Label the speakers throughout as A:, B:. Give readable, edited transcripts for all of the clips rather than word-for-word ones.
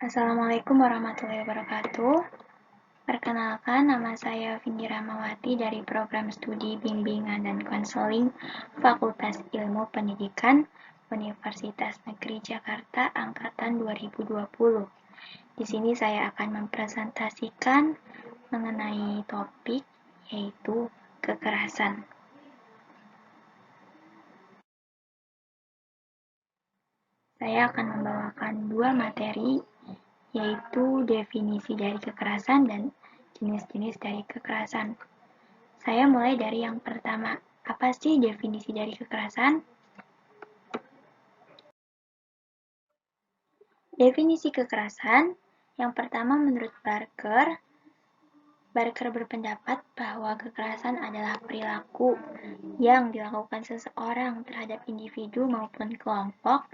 A: Assalamualaikum warahmatullahi wabarakatuh. Perkenalkan, nama saya Vindi Rahmawati dari Program Studi Bimbingan dan Konseling Fakultas Ilmu Pendidikan Universitas Negeri Jakarta Angkatan 2020. Di sini saya akan mempresentasikan mengenai topik yaitu kekerasan. Saya akan membawakan dua materi, yaitu definisi dari kekerasan dan jenis-jenis dari kekerasan. Saya mulai dari yang pertama. Apa sih definisi dari kekerasan? Definisi kekerasan yang pertama menurut Barker berpendapat bahwa kekerasan adalah perilaku yang dilakukan seseorang terhadap individu maupun kelompok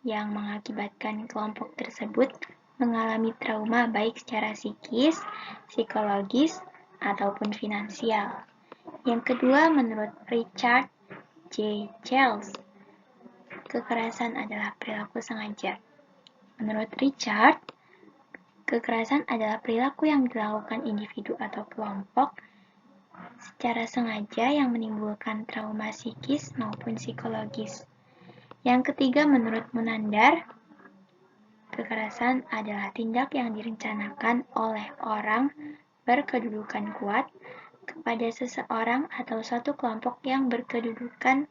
A: yang mengakibatkan kelompok tersebut mengalami trauma baik secara psikis, psikologis, ataupun finansial. Yang kedua, menurut Richard J. Charles, kekerasan adalah perilaku sengaja. Menurut Richard, kekerasan adalah perilaku yang dilakukan individu atau kelompok secara sengaja yang menimbulkan trauma psikis maupun psikologis. Yang ketiga, menurut Munandar, kekerasan adalah tindak yang direncanakan oleh orang berkedudukan kuat kepada seseorang atau suatu kelompok yang berkedudukan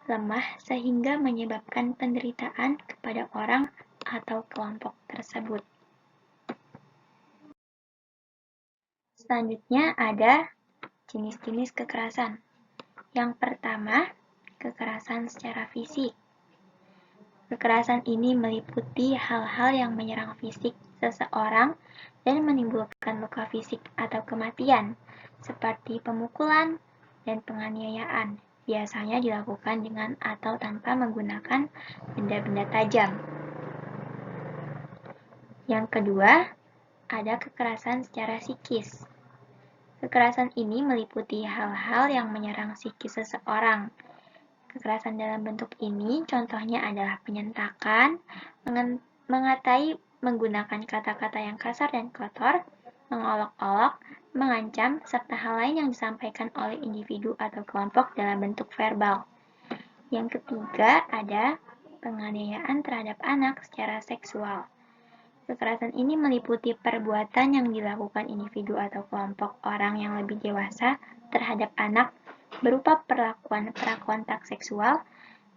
A: lemah sehingga menyebabkan penderitaan kepada orang atau kelompok tersebut. Selanjutnya ada jenis-jenis kekerasan. Yang pertama, kekerasan secara fisik. Kekerasan ini meliputi hal-hal yang menyerang fisik seseorang dan menimbulkan luka fisik atau kematian, seperti pemukulan dan penganiayaan. Biasanya dilakukan dengan atau tanpa menggunakan benda-benda tajam. Yang kedua, ada kekerasan secara psikis. Kekerasan ini meliputi hal-hal yang menyerang psikis seseorang. Kekerasan dalam bentuk ini contohnya adalah penyentakan, mengatai menggunakan kata-kata yang kasar dan kotor, mengolok-olok, mengancam, serta hal lain yang disampaikan oleh individu atau kelompok dalam bentuk verbal. Yang ketiga ada penganiayaan terhadap anak secara seksual. Kekerasan ini meliputi perbuatan yang dilakukan individu atau kelompok orang yang lebih dewasa terhadap anak berupa perlakuan tak seksual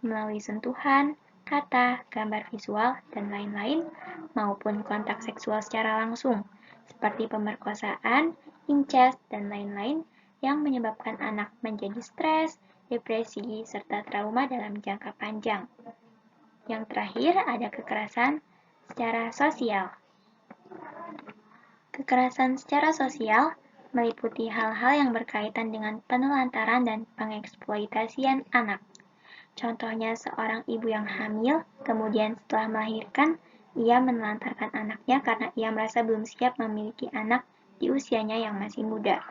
A: melalui sentuhan, kata, gambar visual, dan lain-lain, maupun kontak seksual secara langsung, seperti pemerkosaan, incest, dan lain-lain yang menyebabkan anak menjadi stres, depresi, serta trauma dalam jangka panjang. Yang terakhir ada kekerasan secara sosial. Kekerasan secara sosial meliputi hal-hal yang berkaitan dengan penelantaran dan pengeksploitasian anak. Contohnya seorang ibu yang hamil, kemudian setelah melahirkan, ia menelantarkan anaknya karena ia merasa belum siap memiliki anak di usianya yang masih muda.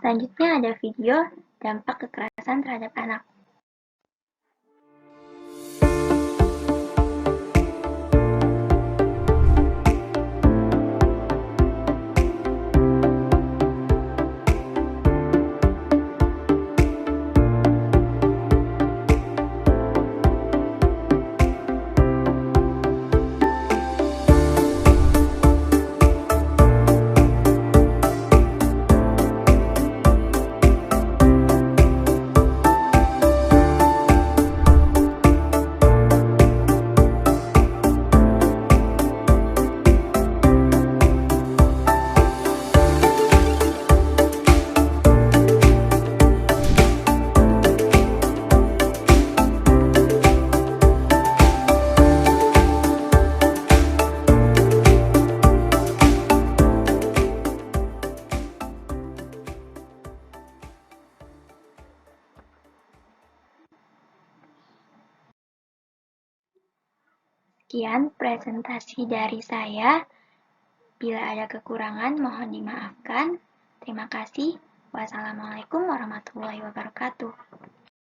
A: Selanjutnya ada video dampak kekerasan terhadap anak. Sekian presentasi dari saya. Bila ada kekurangan, mohon dimaafkan. Terima kasih. Wassalamualaikum warahmatullahi wabarakatuh.